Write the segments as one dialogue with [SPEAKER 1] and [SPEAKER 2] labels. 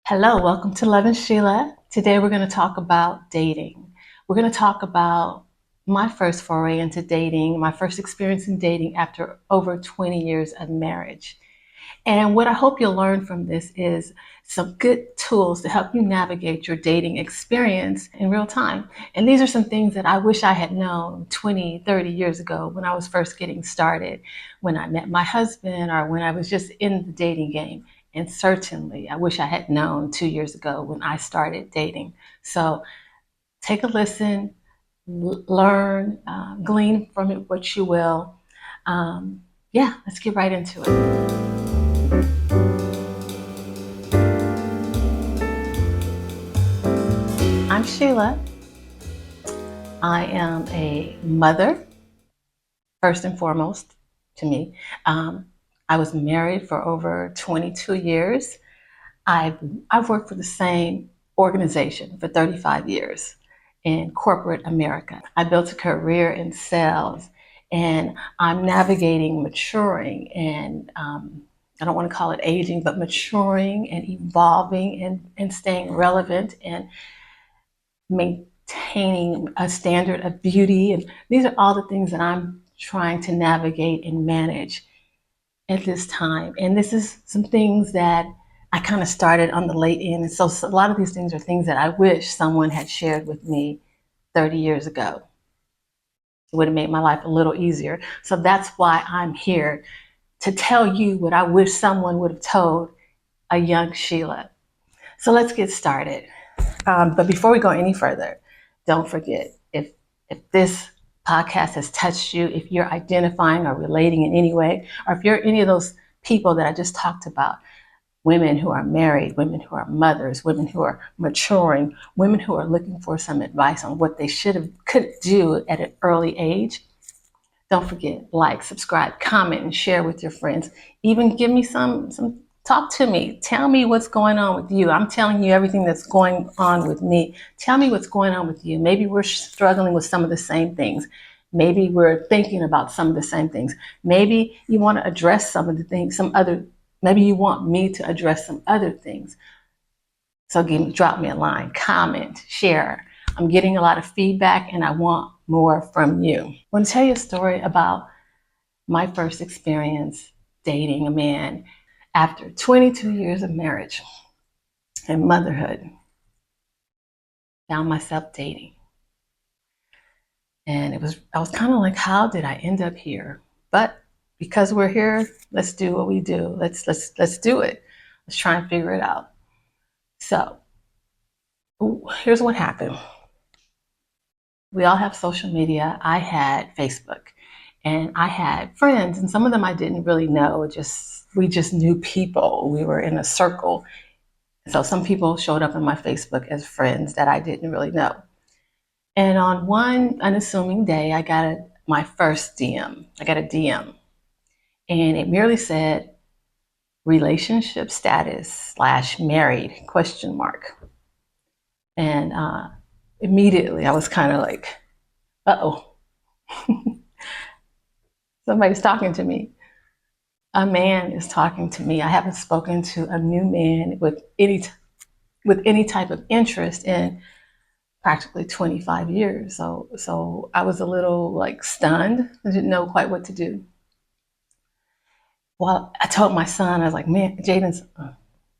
[SPEAKER 1] Hello, welcome to Lovin Sheila. Today we're going to talk about dating. We're going to talk about my first foray into dating, my first experience in dating after over 20 years of marriage. And what I hope you'll learn from this is some good tools to help you navigate your dating experience in real time. And these are some things that I wish I had known 20, 30 years ago when I was first getting started, when I met my husband, or when I was just in the dating game. And certainly, I wish I had known 2 years ago when I started dating. So take a listen, learn, glean from it what you will. Yeah, let's get right into it. I'm Sheila. I am a mother, first and foremost, to me. I was married for over 22 years. I've, I've worked for the same organization for 35 years in corporate America. I built a career in sales, and I'm navigating maturing and I don't want to call it aging, but maturing and evolving and staying relevant and maintaining a standard of beauty. And these are all the things that I'm trying to navigate and manage at this time. And this is some things that I kind of started on the late end. And so a lot of these things are things that I wish someone had shared with me 30 years ago. It would have made my life a little easier. So that's why I'm here to tell you what I wish someone would have told a young Sheila. So let's get started. But before we go any further, don't forget, if this podcast has touched you, if you're identifying or relating in any way, or if you're any of those people that I just talked about, women who are married, women who are mothers, women who are maturing, women who are looking for some advice on what they could do at an early age, don't forget, like, subscribe, comment, and share with your friends. Even give me some talk to me. Tell me what's going on with you. I'm telling you everything that's going on with me. Tell me what's going on with you. Maybe we're struggling with some of the same things. Maybe we're thinking about some of the same things. Maybe you want to address some of the things, maybe you want me to address some other things. So drop me a line, comment, share. I'm getting a lot of feedback and I want more from you. I want to tell you a story about my first experience dating a man after 22 years of marriage and motherhood. Found myself dating. And I was kind of like, how did I end up here? But because we're here, let's do what we do. Let's do it. Let's try and figure it out. So here's what happened. We all have social media. I had Facebook and I had friends, and some of them I didn't really know. We just knew people. We were in a circle. So some people showed up on my Facebook as friends that I didn't really know. And on one unassuming day, I got my first DM. I got a DM, and it merely said relationship status / married question mark. And immediately I was kind of like, uh-oh, somebody's talking to me. A man is talking to me. I haven't spoken to a new man with any type of interest in practically 25 years. So I was a little like stunned. I didn't know quite what to do. Well, I told my son, I was like, man, Jaden's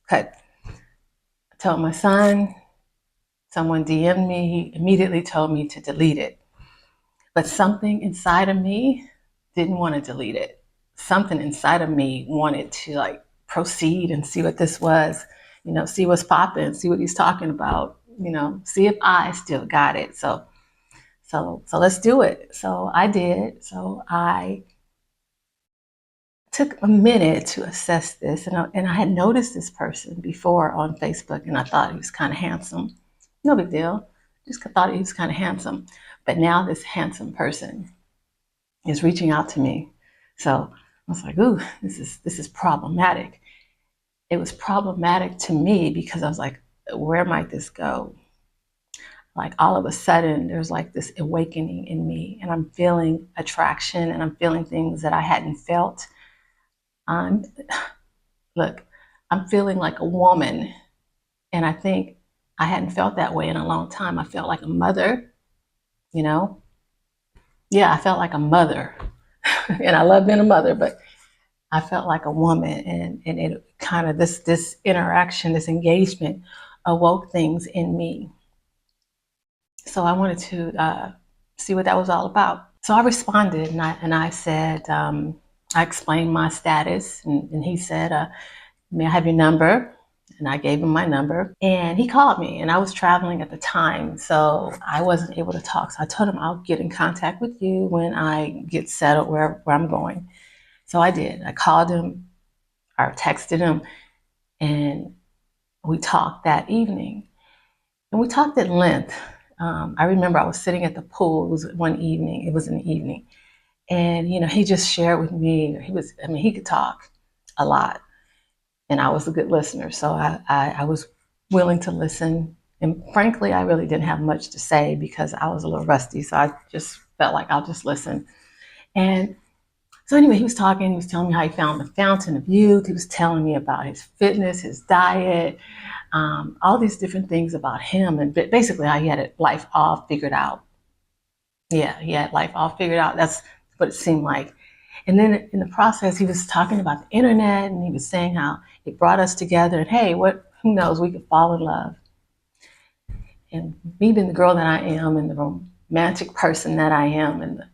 [SPEAKER 1] cut. I told my son, someone DM'd me. He immediately told me to delete it. But something inside of me didn't want to delete it. Something inside of me wanted to like proceed and see what this was, see what's popping, see what he's talking about, see if I still got it. So let's do it. So I did. So I took a minute to assess this, and I had noticed this person before on Facebook, and I thought he was kind of handsome. No big deal. Just thought he was kind of handsome. But now this handsome person is reaching out to me. So I was like, ooh, this is problematic. It was problematic to me because I was like, where might this go? Like all of a sudden, there's like this awakening in me, and I'm feeling attraction, and I'm feeling things that I hadn't felt. I'm Look, I'm feeling like a woman And I think I hadn't felt that way in a long time. I felt like a mother, you know? Yeah, I felt like a mother. And I love being a mother, but I felt like a woman, and it kind of this interaction, this engagement awoke things in me. So I wanted to see what that was all about. So I responded, and I said, I explained my status, and he said, may I have your number? And I gave him my number, and he called me, and I was traveling at the time, so I wasn't able to talk. So I told him I'll get in contact with you when I get settled where I'm going. So I did. I called him or texted him, and we talked that evening. And we talked at length. I remember I was sitting at the pool. It was one evening. It was an evening. And, he just shared with me. He could talk a lot. And I was a good listener. So I was willing to listen. And frankly, I really didn't have much to say because I was a little rusty. So I just felt like I'll just listen. And so anyway, he was talking, he was telling me how he found the fountain of youth. He was telling me about his fitness, his diet, all these different things about him. And basically how he had life all figured out. Yeah, he had life all figured out. That's what it seemed like. And then in the process, he was talking about the internet, and he was saying how it brought us together. And hey, who knows, we could fall in love. And me being the girl that I am, and the romantic person that I am, and the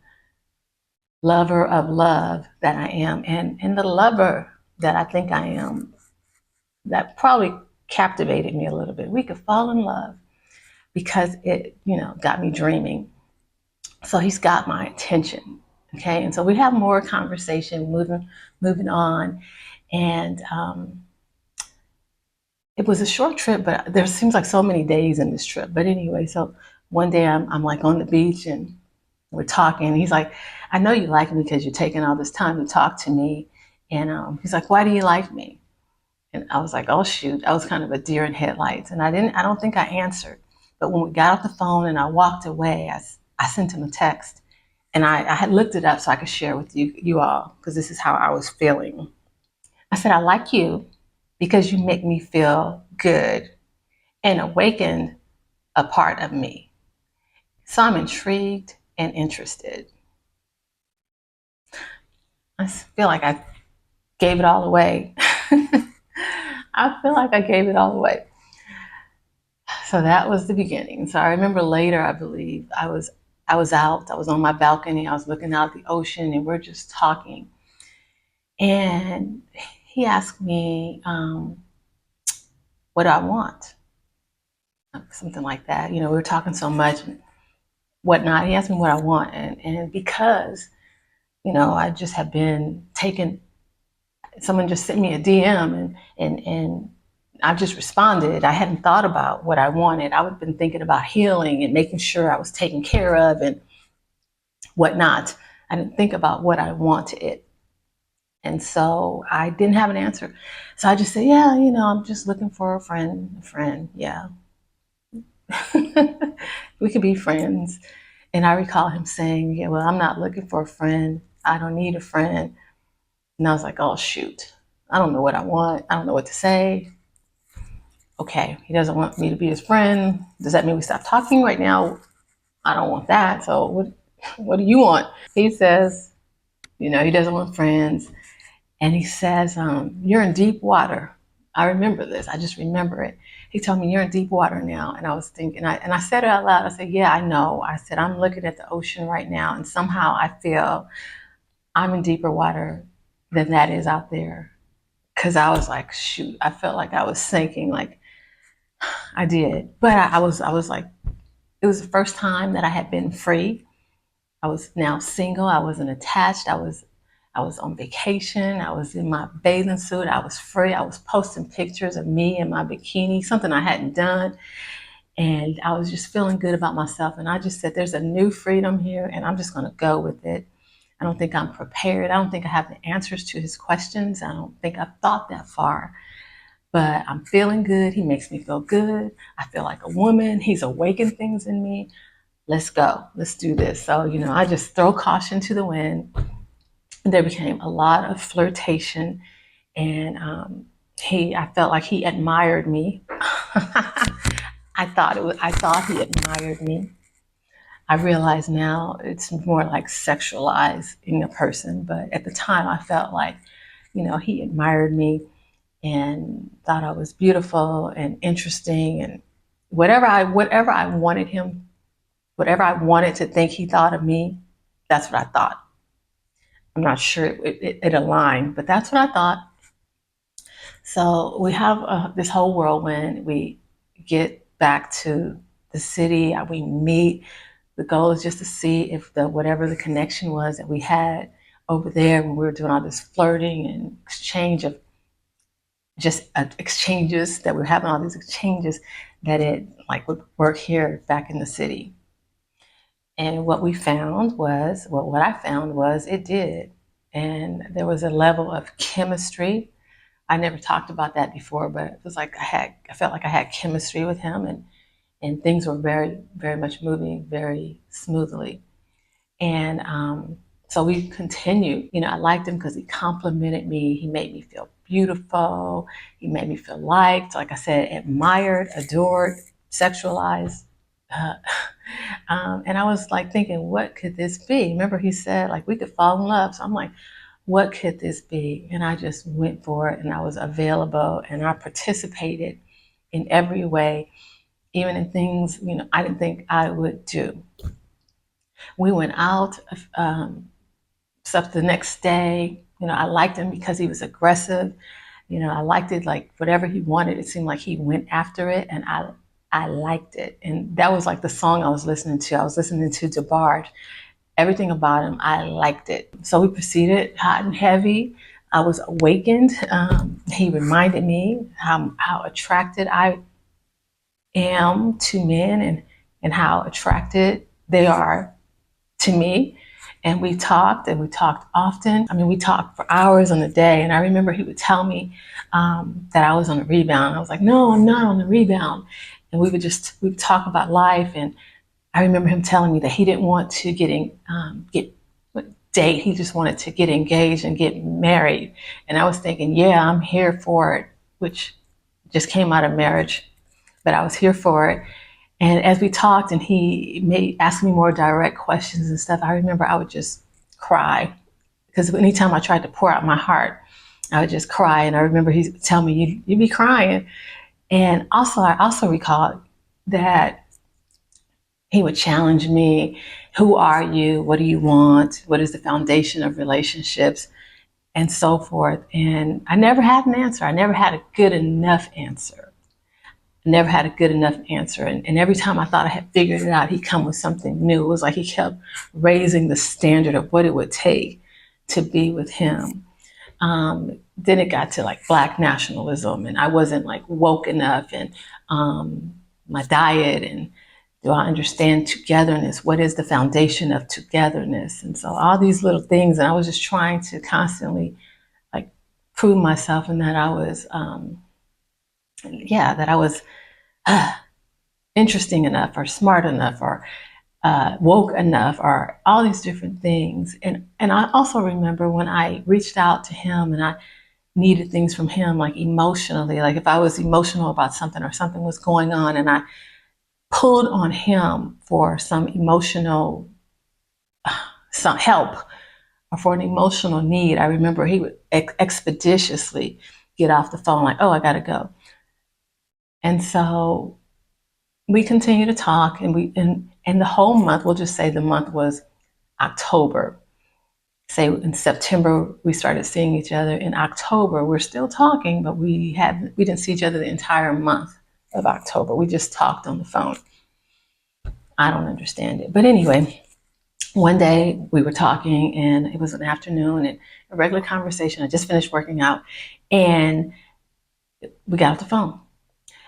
[SPEAKER 1] lover of love that I am, and the lover that I think I am, that probably captivated me a little bit. We could fall in love because it, got me dreaming. So he's got my attention. Okay. And so we have more conversation, moving on. And it was a short trip, but there seems like so many days in this trip. But anyway, so one day I'm like on the beach, and we're talking. He's like, I know you like me because you're taking all this time to talk to me. And he's like, why do you like me? And I was like, oh shoot, I was kind of a deer in headlights. And I don't think I answered. But when we got off the phone and I walked away, I sent him a text, and I had looked it up so I could share with you all, because this is how I was feeling. I said, I like you because you make me feel good and awakened a part of me. So I'm intrigued and interested. I feel like I gave it all away. I feel like I gave it all away. So that was the beginning. So I remember later, I believe, I was out, I was on my balcony, I was looking out at the ocean, and we're just talking. And he asked me, what do I want? Something like that. We were talking so much and whatnot. He asked me what I want. And because, I just have been taken, someone just sent me a DM, and I just responded. I hadn't thought about what I wanted. I had been thinking about healing and making sure I was taken care of and whatnot. I didn't think about what I wanted. And so I didn't have an answer. So I just said, yeah, I'm just looking for a friend. Yeah. We could be friends. And I recall him saying, yeah, well, I'm not looking for a friend. I don't need a friend. And I was like, oh, shoot. I don't know what I want. I don't know what to say. Okay, he doesn't want me to be his friend. Does that mean we stop talking right now? I don't want that. So what do you want? He says, he doesn't want friends. And he says, you're in deep water. I remember this. I just remember it. He told me, you're in deep water now. And I was thinking, and I said it out loud. I said, yeah, I know. I said, I'm looking at the ocean right now, and somehow I feel I'm in deeper water than that is out there. Because I was like, shoot, I felt like I was sinking. Like I did. But I was like, it was the first time that I had been free. I was now single. I wasn't attached. I was on vacation. I was in my bathing suit. I was free. I was posting pictures of me in my bikini, something I hadn't done. And I was just feeling good about myself. And I just said, there's a new freedom here, and I'm just going to go with it. I don't think I'm prepared. I don't think I have the answers to his questions. I don't think I've thought that far. But I'm feeling good. He makes me feel good. I feel like a woman. He's awakened things in me. Let's go. Let's do this. So, I just throw caution to the wind. And there became a lot of flirtation. And I felt like he admired me. I thought he admired me. I realize now it's more like sexualizing a person, but at the time I felt like, he admired me and thought I was beautiful and interesting, and whatever I wanted him, whatever I wanted to think he thought of me, that's what I thought. I'm not sure it aligned, but that's what I thought. So we have this whole whirlwind. We get back to the city. We meet. The goal is just to see if whatever the connection was that we had over there when we were doing all this flirting and exchange of just exchanges, that we're having all these exchanges, that it like would work here back in the city. And what we found was, well, what I found was it did. And there was a level of chemistry. I never talked about that before, but it was like I felt like I had chemistry with him, and things were very, very much moving very smoothly. And so we continued. I liked him because he complimented me. He made me feel beautiful. He made me feel liked, like I said, admired, adored, sexualized. Uh, and I was like thinking, what could this be? Remember, he said like we could fall in love. So I'm like, what could this be? And I just went for it, and I was available, and I participated in every way, even in things I didn't think I would do. We went out stuff the next day. I liked him because he was aggressive. I liked it, like whatever he wanted, it seemed like he went after it, and I liked it. And that was like the song I was listening to. I was listening to DeBarge. Everything about him, I liked it. So we proceeded hot and heavy. I was awakened. He reminded me how attracted I am to men, and how attracted they are to me. And we talked often. I mean, we talked for hours on the day. And I remember he would tell me that I was on the rebound. I was like, no, I'm not on the rebound. And we would talk about life. And I remember him telling me that he didn't want to date. He just wanted to get engaged and get married. And I was thinking, yeah, I'm here for it, which just came out of marriage, but I was here for it. And as we talked and he may ask me more direct questions and stuff, I remember I would just cry, because anytime I tried to pour out my heart, I would just cry. And I remember he would tell me, you'd be crying. And I also recall that he would challenge me. Who are you? What do you want? What is the foundation of relationships? And so forth. And I never had an answer. I never had a good enough answer. And every time I thought I had figured it out, he'd come with something new. It was like he kept raising the standard of what it would take to be with him. Then it got to like Black nationalism, and I wasn't like woke enough, and my diet, and do I understand togetherness? What is the foundation of togetherness? And so all these little things, and I was just trying to constantly like prove myself, and that I was, interesting enough, or smart enough, or woke enough, or all these different things. And I also remember when I reached out to him and I needed things from him, like emotionally, like if I was emotional about something or something was going on, and I pulled on him for some emotional, some help, or for an emotional need, I remember he would expeditiously get off the phone like, oh, I gotta go. And so we continue to talk, and the whole month, we'll just say the month was October. Say in September we started seeing each other. In October we're still talking, but we didn't see each other the entire month of October. We just talked on the phone. I don't understand it, but anyway, one day we were talking, and it was an afternoon, and a regular conversation. I just finished working out, and we got off the phone.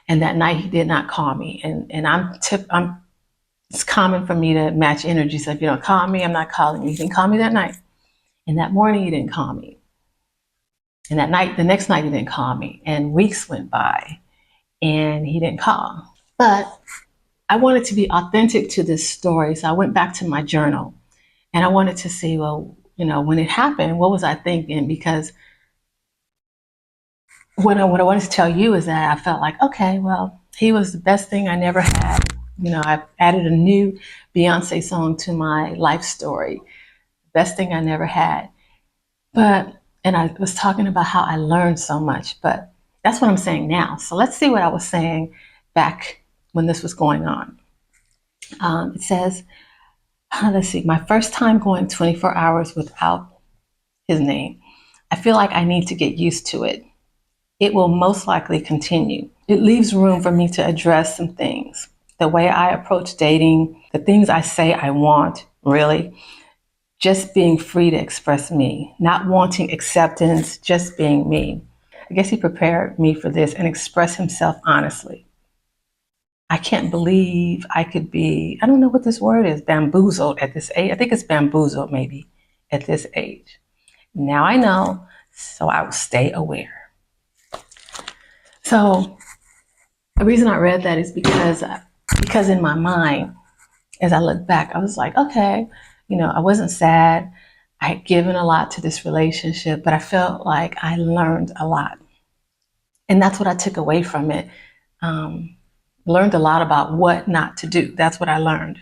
[SPEAKER 1] And that night he did not call me. And it's common for me to match energy. So if you don't call me, I'm not calling you. He didn't call me that night. And that morning he didn't call me. And the next night he didn't call me. And weeks went by and he didn't call. But I wanted to be authentic to this story. So I went back to my journal, and I wanted to see, well, when it happened, what was I thinking? Because what I wanted to tell you is that I felt like, okay, well, He was the best thing I never had. I've added a new Beyonce song to my life story. Best thing I never had. And I was talking about how I learned so much, but that's what I'm saying now. So let's see what I was saying back when this was going on. It says, let's see, my first time going 24 hours without his name. I feel like I need to get used to it. It will most likely continue. It leaves room for me to address some things. The way I approach dating, the things I say I want, really. Just being free to express me, not wanting acceptance, just being me. I guess he prepared me for this and express himself honestly. I can't believe I could be, I don't know what this word is, bamboozled at this age. I think it's bamboozled maybe at this age. Now I know, so I will stay aware. So the reason I read that is because in my mind, as I look back, I was like, okay, I wasn't sad. I had given a lot to this relationship, but I felt like I learned a lot. And that's what I took away from it. Learned a lot about what not to do. That's what I learned.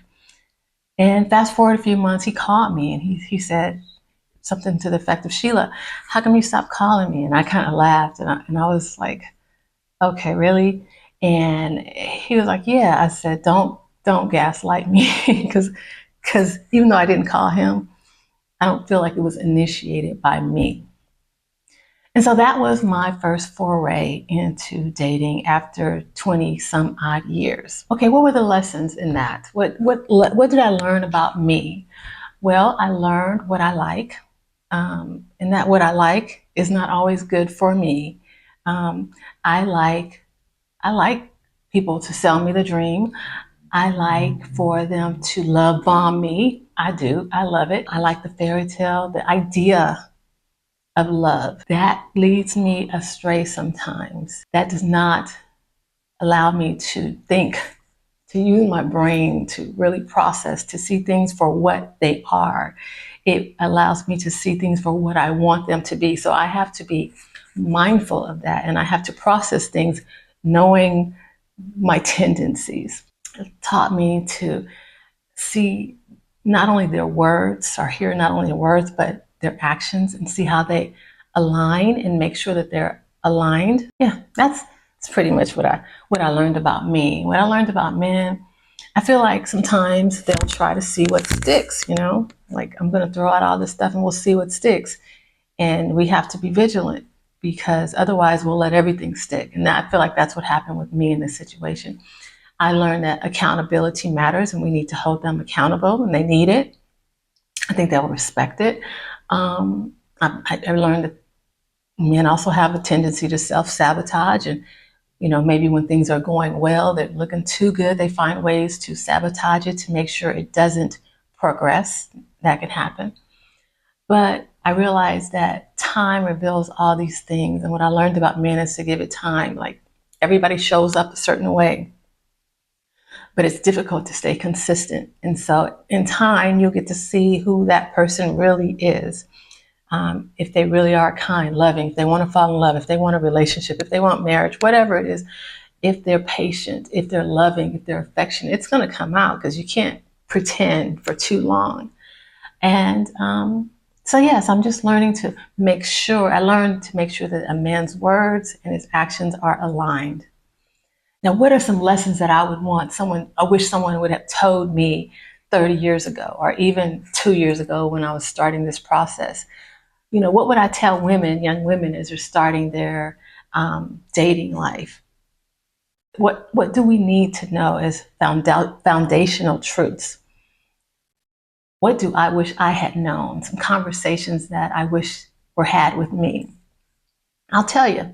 [SPEAKER 1] And fast forward a few months, he called me and he said something to the effect of, Sheila, how come you stopped calling me? And I kind of laughed and I was like, okay, really? And he was like, yeah. I said, don't gaslight me because even though I didn't call him, I don't feel like it was initiated by me. And so that was my first foray into dating after 20 some odd years. Okay, what were the lessons in that? What did I learn about me? Well, I learned what I like, and that what I like is not always good for me. I like people to sell me the dream. I like for them to love bomb me. I do. I love it. I like the fairy tale, the idea of love. That leads me astray sometimes. That does not allow me to think, to use my brain to really process, to see things for what they are. It allows me to see things for what I want them to be. So I have to be mindful of that, and I have to process things knowing my tendencies. It taught me to see not only their words or hear not only their words, but their actions and see how they align and make sure that they're aligned. Yeah, that's pretty much what I learned about me. What I learned about men, I feel like sometimes they'll try to see what sticks, like I'm going to throw out all this stuff and we'll see what sticks. And we have to be vigilant because otherwise we'll let everything stick. And I feel like that's what happened with me in this situation. I learned that accountability matters and we need to hold them accountable when they need it. I think they'll respect it. I learned that men also have a tendency to self-sabotage, and maybe when things are going well, they're looking too good, they find ways to sabotage it to make sure it doesn't progress. That can happen. But I realized that time reveals all these things, and what I learned about men is to give it time. Like, everybody shows up a certain way, but it's difficult to stay consistent. And so in time, you'll get to see who that person really is. If they really are kind, loving, if they want to fall in love, if they want a relationship, if they want marriage, whatever it is, if they're patient, if they're loving, if they're affectionate, it's going to come out because you can't pretend for too long. And so yes, I'm just learning to make sure, I learned to make sure that a man's words and his actions are aligned. Now, what are some lessons that I wish someone would have told me 30 years ago, or even 2 years ago when I was starting this process? What would I tell women, young women, as they're starting their dating life? What do we need to know as foundational truths? What do I wish I had known? Some conversations that I wish were had with me. I'll tell you,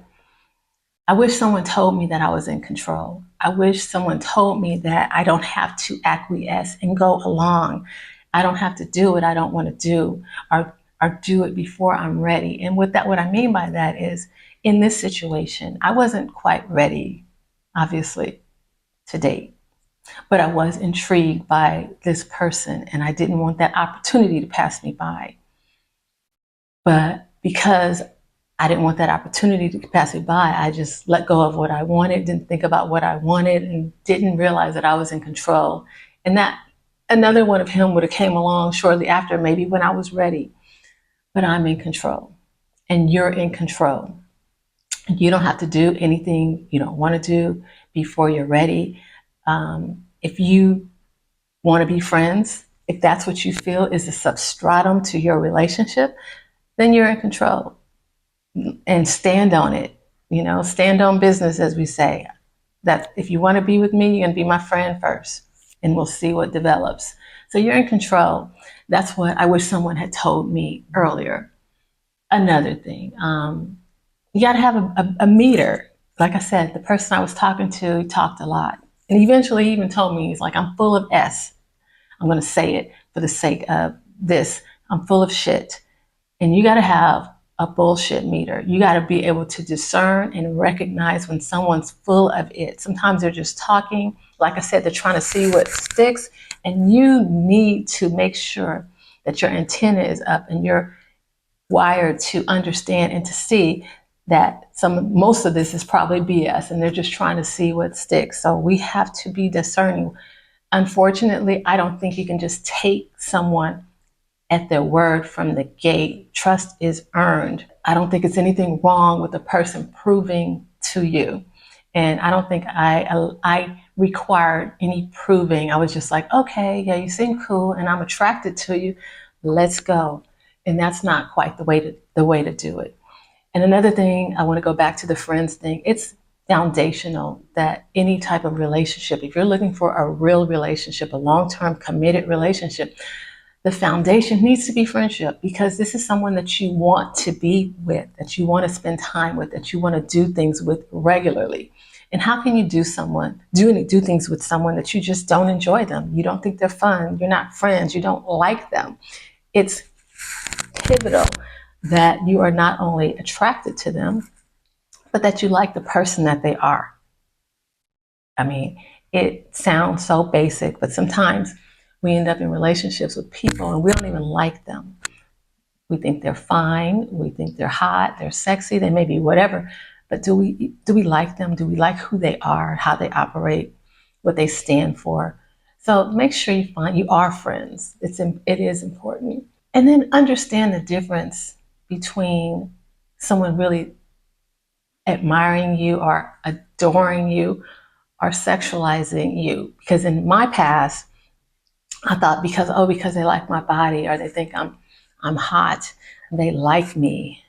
[SPEAKER 1] I wish someone told me that I was in control. I wish someone told me that I don't have to acquiesce and go along. I don't have to do what I don't want to do, or do it before I'm ready. And what I mean by that is, in this situation, I wasn't quite ready, obviously, to date. But I was intrigued by this person and I didn't want that opportunity to pass me by. But because I didn't want that opportunity to pass me by. I just let go of what I wanted, didn't think about what I wanted, and didn't realize that I was in control. And that another one of him would have came along shortly after, maybe when I was ready. But I'm in control, and you're in control. You don't have to do anything you don't want to do before you're ready. If you want to be friends, if that's what you feel is a substratum to your relationship, then you're in control. And stand on it. Stand on business, as we say. That if you want to be with me, you're going to be my friend first, and we'll see what develops. So you're in control. That's what I wish someone had told me earlier. Another thing, you got to have a meter. Like I said, the person I was talking to, he talked a lot. And eventually he even told me, he's like, I'm full of S. I'm going to say it for the sake of this. I'm full of shit. And you got to have a bullshit meter. You got to be able to discern and recognize when someone's full of it. Sometimes they're just talking. Like I said, they're trying to see what sticks. And you need to make sure that your antenna is up and you're wired to understand and to see that most of this is probably BS and they're just trying to see what sticks. So we have to be discerning. Unfortunately, I don't think you can just take someone at their word from the gate. Trust is earned. I don't think it's anything wrong with a person proving to you. And I don't think I required any proving. I was just like, okay, yeah, you seem cool and I'm attracted to you. Let's go. And that's not quite the way to do it. And another thing, I want to go back to the friends thing. It's foundational that any type of relationship, if you're looking for a real relationship, a long-term committed relationship, the foundation needs to be friendship, because this is someone that you want to be with, that you want to spend time with, that you want to do things with regularly. And how can you do things with someone that you just don't enjoy them? You don't think they're fun. You're not friends. You don't like them. It's pivotal that you are not only attracted to them, but that you like the person that they are. I mean, it sounds so basic, but sometimes we end up in relationships with people and we don't even like them. We think they're fine. We think they're hot. They're sexy. They may be whatever. But do we like them? Do we like who they are, how they operate, what they stand for? So make sure you are friends. It is important. And then understand the difference between someone really admiring you or adoring you or sexualizing you. Because in my past, I thought because they like my body or they think I'm hot, they like me.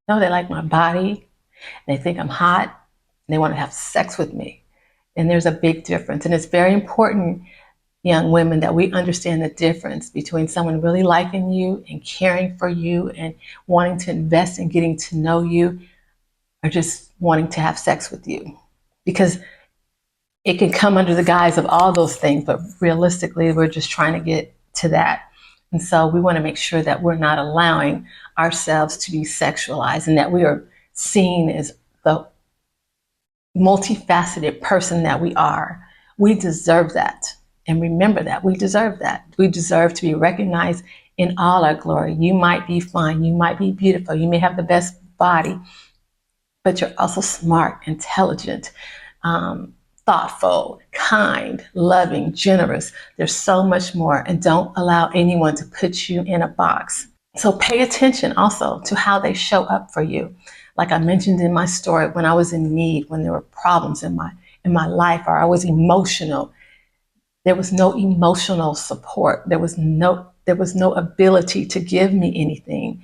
[SPEAKER 1] No, they like my body. They think I'm hot. And they want to have sex with me. And there's a big difference. And it's very important, young women, that we understand the difference between someone really liking you and caring for you and wanting to invest in getting to know you, or just wanting to have sex with you. Because it can come under the guise of all those things, but realistically, we're just trying to get to that. And so we want to make sure that we're not allowing ourselves to be sexualized and that we are seen as the multifaceted person that we are. We deserve that. And remember that we deserve that. We deserve to be recognized in all our glory. You might be fine. You might be beautiful. You may have the best body, but you're also smart, intelligent, thoughtful, kind, loving, generous. There's so much more, and don't allow anyone to put you in a box. So pay attention also to how they show up for you. Like I mentioned in my story, when I was in need, when there were problems in my life, or I was emotional, there was no emotional support. There was no ability to give me anything.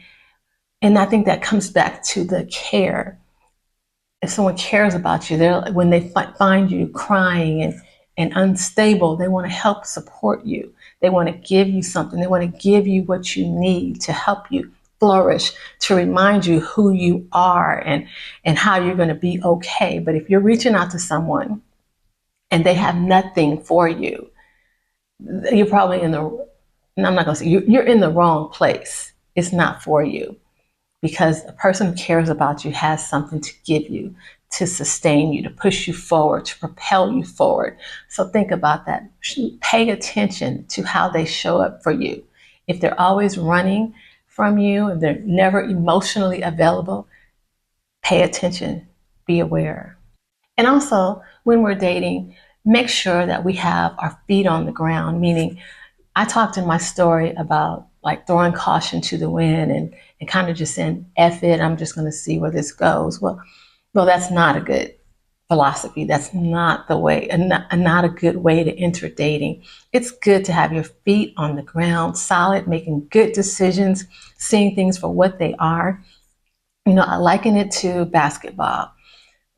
[SPEAKER 1] And I think that comes back to the care. If someone cares about you, when they find you crying and unstable, they want to help support you. They want to give you something. They want to give you what you need to help you flourish, to remind you who you are and how you're going to be okay. But if you're reaching out to someone and they have nothing for you, you're probably I'm not going to say you're in the wrong place. It's not for you. Because a person who cares about you has something to give you, to sustain you, to push you forward, to propel you forward. So think about that. Pay attention to how they show up for you. If they're always running from you, if they're never emotionally available, pay attention, be aware. And also, when we're dating, make sure that we have our feet on the ground, meaning I talked in my story about like throwing caution to the wind and kind of just saying, F it, I'm just going to see where this goes. Well, that's not a good philosophy. That's not the way, and not a good way to enter dating. It's good to have your feet on the ground, solid, making good decisions, seeing things for what they are. I liken it to basketball.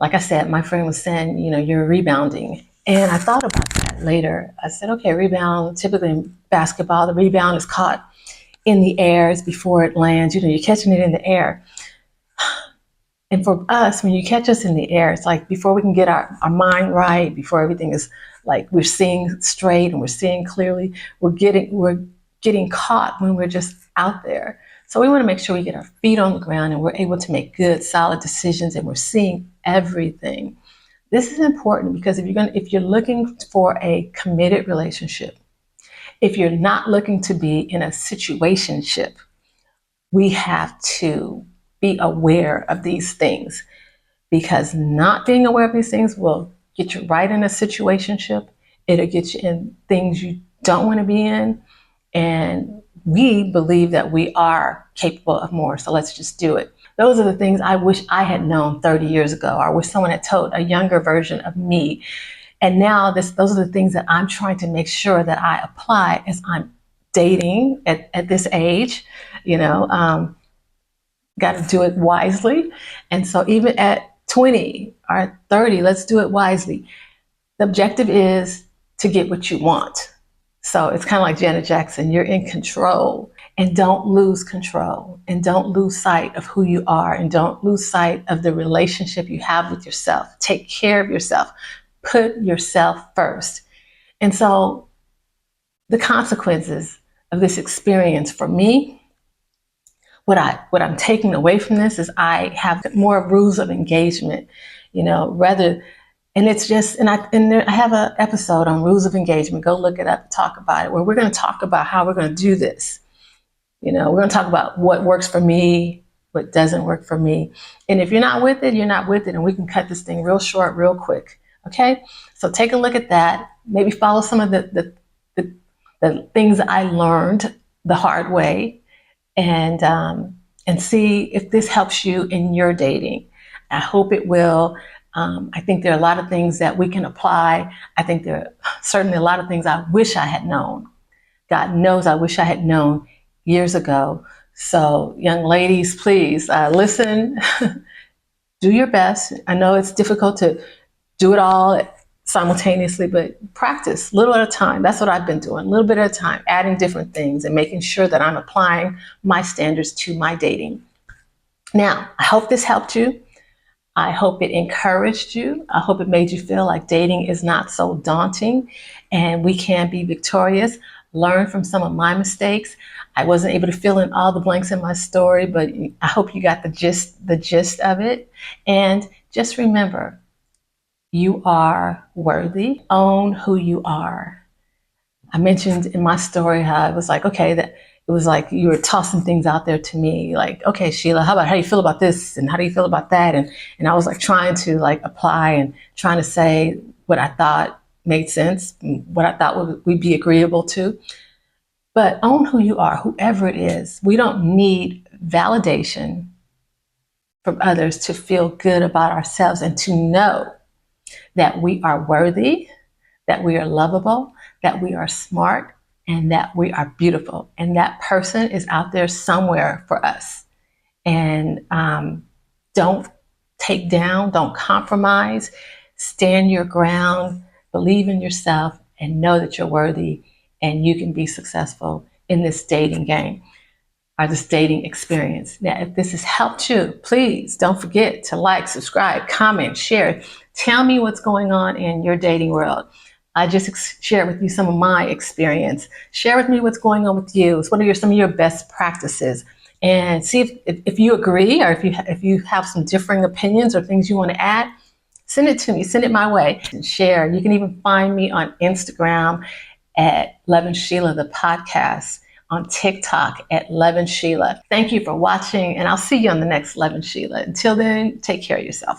[SPEAKER 1] Like I said, my friend was saying, you're rebounding. And I thought about that later. I said, okay, rebound, typically in basketball, the rebound is caught in the air before it lands. You're catching it in the air. And for us, when you catch us in the air, it's like before we can get our mind right, before everything is like we're seeing straight and we're seeing clearly, we're getting caught when we're just out there. So we want to make sure we get our feet on the ground and we're able to make good, solid decisions and we're seeing everything. This is important because if you're looking for a committed relationship, if you're not looking to be in a situationship, we have to be aware of these things, because not being aware of these things will get you right in a situationship. It'll get you in things you don't want to be in. And we believe that we are capable of more. So let's just do it. Those are the things I wish I had known 30 years ago. I wish someone had told a younger version of me. And now those are the things that I'm trying to make sure that I apply as I'm dating at this age. Got to do it wisely. And so even at 20 or 30, let's do it wisely. The objective is to get what you want. So it's kind of like Janet Jackson, you're in control, and don't lose control, and don't lose sight of who you are, and don't lose sight of the relationship you have with yourself. Take care of yourself. Put yourself first. And so the consequences of this experience for me, what I'm taking away from this is I have more rules of engagement, and it's just, I have an episode on rules of engagement. Go look it up, talk about it, where we're going to talk about how we're going to do this. We're going to talk about what works for me, what doesn't work for me. And if you're not with it, you're not with it, and we can cut this thing real short, real quick. Okay? So take a look at that. Maybe follow some of the things I learned the hard way, and see if this helps you in your dating. I hope it will. I think there are a lot of things that we can apply. I think there are certainly a lot of things I wish I had known. God knows I wish I had known years ago. So young ladies, please listen, do your best. I know it's difficult to do it all simultaneously, but practice little at a time. That's what I've been doing, a little bit at a time, adding different things and making sure that I'm applying my standards to my dating. Now, I hope this helped you. I hope it encouraged you. I hope it made you feel like dating is not so daunting and we can be victorious. Learn from some of my mistakes. I wasn't able to fill in all the blanks in my story, but I hope you got the gist of it. And just remember, you are worthy. Own who you are. I mentioned in my story how it was like, okay, that it was like you were tossing things out there to me, like, okay, Sheila, how do you feel about this? And how do you feel about that? And I was like trying to like apply and trying to say what I thought made sense, what I thought would be agreeable to. But own who you are, whoever it is. We don't need validation from others to feel good about ourselves and to know that we are worthy, that we are lovable, that we are smart, and that we are beautiful. And that person is out there somewhere for us. And don't take down, don't compromise, stand your ground, believe in yourself, and know that you're worthy and you can be successful in this dating game or this dating experience. Now, if this has helped you, please don't forget to like, subscribe, comment, share. Tell me what's going on in your dating world. I just shared with you some of my experience. Share with me what's going on with you. What are some of your best practices? And see if you agree, or if you have some differing opinions or things you want to add, send it to me. Send it my way and share. You can even find me on Instagram at Lovin Sheila, the podcast, on TikTok at Lovin Sheila. Thank you for watching, and I'll see you on the next Lovin Sheila. Until then, take care of yourself.